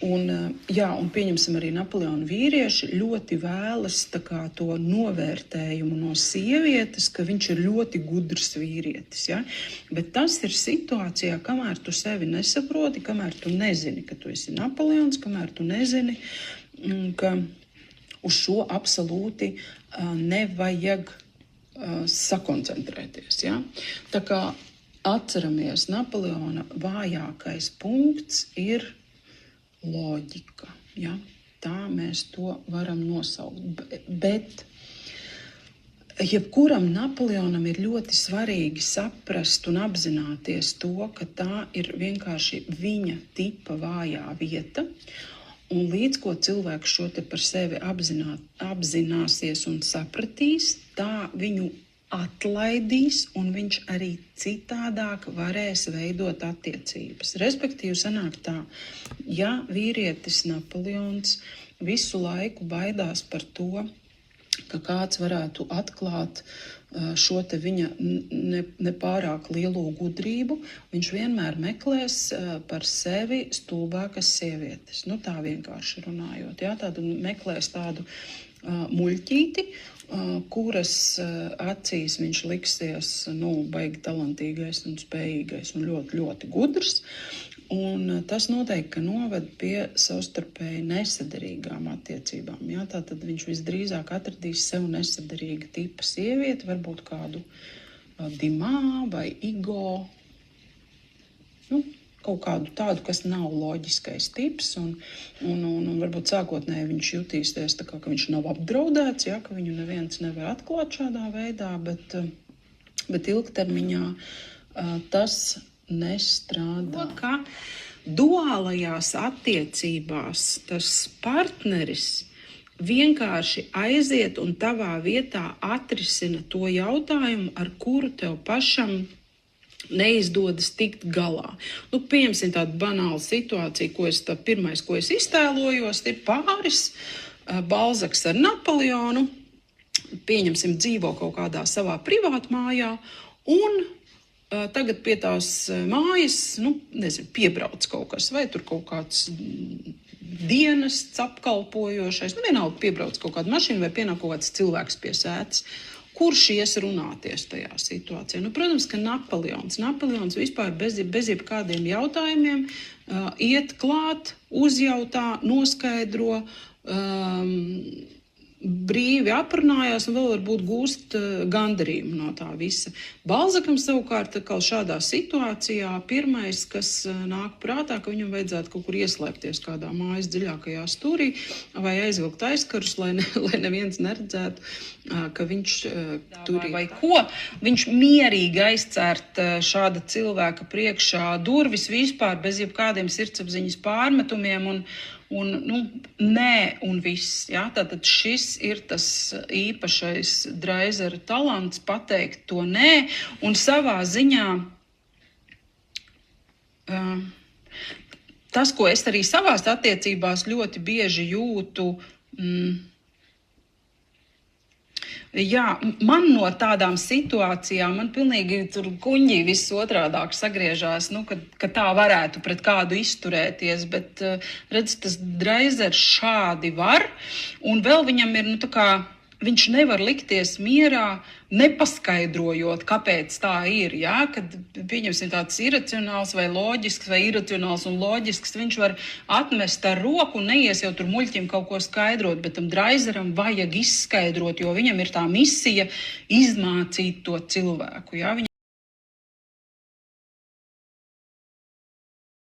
Un pieņemsim arī Napoleona vīrieši ļoti vēlas to novērtējumu no sievietes, ka viņš ir ļoti gudrs vīrietis. Ja? Bet tas ir situācijā, kamēr tu sevi nesaproti, kamēr tu nezini, ka tu esi Napoleons, kamēr tu nezini, ka uz šo absolūti nevajag sakoncentrēties. Ja? Tā kā atceramies, Napoleona vājākais punkts ir loģika. Ja? Tā mēs to varam nosaukt. Bet jebkuram Napoleonam ir ļoti svarīgi saprast un apzināties to, ka tā ir vienkārši viņa tipa vājā vieta. Un līdz ko cilvēks šo te par sevi apzināsies un sapratīs, tā viņu atlaidīs, un viņš arī citādāk varēs veidot attiecības. Respektīvi sanāk tā, ja vīrietis Napoleons visu laiku baidās par to, ka kāds varētu atklāt šo te viņa nepārāk lielo gudrību, viņš vienmēr meklēs par sevi stulbākas sievietes. Tā vienkārši runājot. Ja? Tādu meklēs tādu muļķīti, kuras acīs viņš liksies baigi talantīgais un spējīgais un ļoti, ļoti gudrs. Un tas noteikti noved pie savstarpēji nesaderīgām attiecībām. Ja? Tātad viņš visdrīzāk atradīs sev nesaderīga tipa sievieti, varbūt kādu Dimā vai Igo, kaut kādu tādu, kas nav loģiskais tips, un varbūt sākotnēji viņš jutīsies tā kā, ka viņš nav apdraudēts, ja, ka viņu neviens nevar atklāt šādā veidā, bet ilgtermiņā tas nestrādā. Ka duālajās attiecībās tas partneris vienkārši aiziet un tavā vietā atrisina to jautājumu, ar kuru tev pašam neizdodas tikt galā. Pieņemsim tādu banālu situāciju, pirmais, ko es iztēlojos, ir pāris, Balzaks ar Napoleonu, pieņemsim dzīvo kaut kādā savā privātmājā, un tagad pie tās mājas, piebrauc kaut kas, vai tur kaut kāds dienests apkalpojošais, vienalga piebrauc kaut kāda mašīna vai pienāk kaut kāds cilvēks pie sētas. Kurš ies runāties tajā situācijā? Protams, ka Napoleons vispār bez jebkādiem jautājumiem iet klāt, uzjautā, noskaidro, brīvi aprunājās un vēl varbūt gūst gandarījumu no tā visa. Balzakam savukārt šādā situācijā pirmais, kas nāk prātā, ka viņam vajadzētu kaut kur ieslēgties kādā mājas dziļākajā stūrī vai aizvilkt aizkarus, lai neviens neredzētu, ka viņš tur ir vai ko. Viņš mierīgi aizcērt šāda cilvēka priekšā durvis vispār bez jebkādiem sirdsapziņas pārmetumiem nē un viss. Ja? Tātad šis ir tas īpašais Dreisera talants pateikt to nē, un savā ziņā tas, ko es arī savās attiecībās ļoti bieži jūtu, man no tādām situācijām, man pilnīgi tur kuņģī viss otrādāk sagriežās, ka tā varētu pret kādu izturēties, bet redz, tas Dreisers šādi var, un vēl viņam ir, viņš nevar likties mierā, nepaskaidrojot, kāpēc tā ir. Ja? Kad pieņemsim tāds iracionāls vai loģisks, vai iracionāls un loģisks, viņš var atmest ar roku un neies jau tur muļķim kaut ko skaidrot, bet tam Dreiseram vajag izskaidrot, jo viņam ir tā misija izmācīt to cilvēku. Ja?